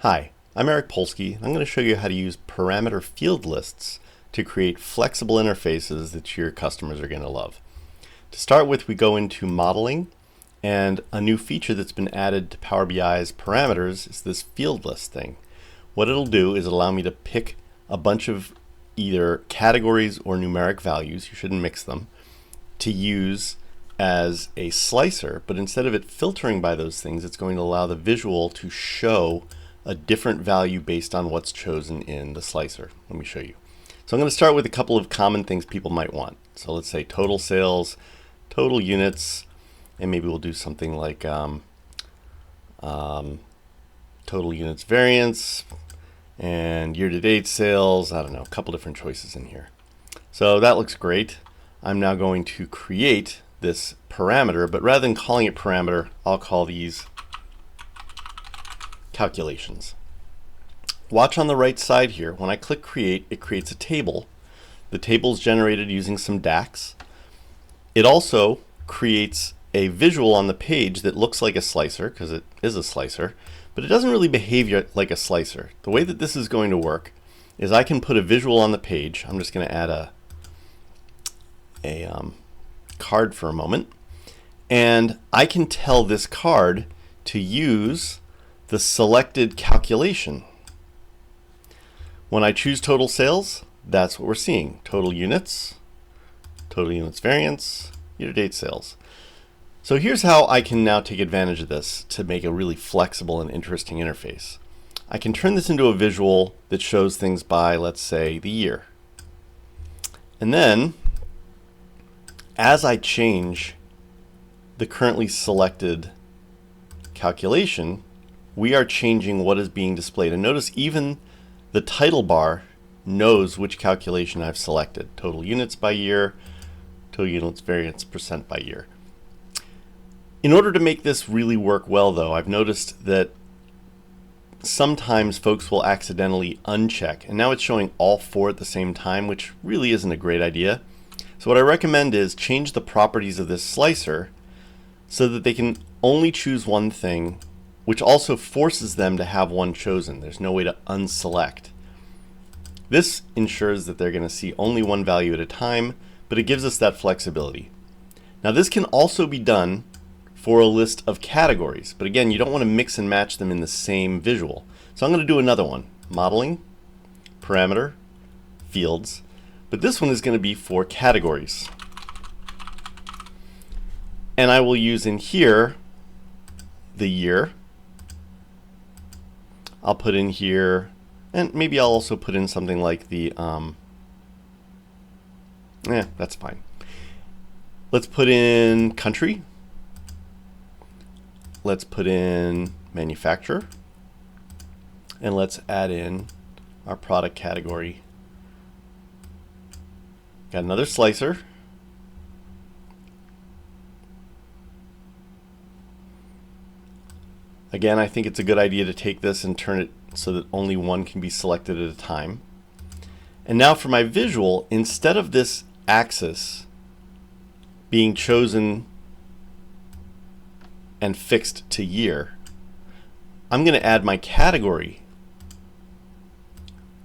Hi, I'm Eric Polsky. I'm going to show you how to use parameter field lists to create flexible interfaces that your customers are going to love. To start with, we go into modeling, and a new feature that's been added to Power BI's parameters is this field list thing. What it'll do is allow me to pick a bunch of either categories or numeric values, you shouldn't mix them, to use as a slicer, but instead of it filtering by those things, it's going to allow the visual to show a different value based on what's chosen in the slicer. Let me show you. So I'm going to start with a couple of common things people might want. So let's say total sales, total units, and maybe we'll do something like total units variance and year-to-date sales. I don't know, a couple different choices in here. So that looks great. I'm now going to create this parameter, but rather than calling it parameter, I'll call these calculations. Watch on the right side here. When I click create, it creates a table. The table is generated using some DAX. It also creates a visual on the page that looks like a slicer, because it is a slicer, but it doesn't really behave like a slicer. The way that this is going to work is I can put a visual on the page. I'm just going to add a card for a moment, and I can tell this card to use the selected calculation. When I choose total sales, that's what we're seeing. Total units variance, year-to-date sales. So here's how I can now take advantage of this to make a really flexible and interesting interface. I can turn this into a visual that shows things by, let's say, the year. And then, as I change the currently selected calculation, we are changing what is being displayed. And notice even the title bar knows which calculation I've selected. Total units by year, total units variance percent by year. In order to make this really work well though, I've noticed that sometimes folks will accidentally uncheck, and now it's showing all four at the same time, which really isn't a great idea. So what I recommend is change the properties of this slicer so that they can only choose one thing, which also forces them to have one chosen. There's no way to unselect. This ensures that they're going to see only one value at a time, but it gives us that flexibility. Now this can also be done for a list of categories, but again, you don't want to mix and match them in the same visual. So I'm going to do another one, modeling, parameter, fields, but this one is going to be for categories. And I will use in here the year. I'll put in here, and maybe I'll also put in something like the, that's fine. Let's put in country. Let's put in manufacturer. And let's add in our product category. Got another slicer. Again, I think it's a good idea to take this and turn it so that only one can be selected at a time. And now for my visual, instead of this axis being chosen and fixed to year, I'm going to add my category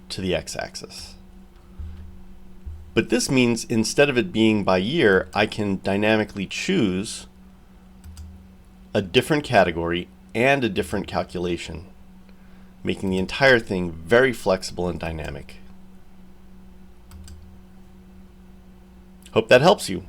to the x-axis. But this means instead of it being by year, I can dynamically choose a different category and a different calculation, making the entire thing very flexible and dynamic. Hope that helps you.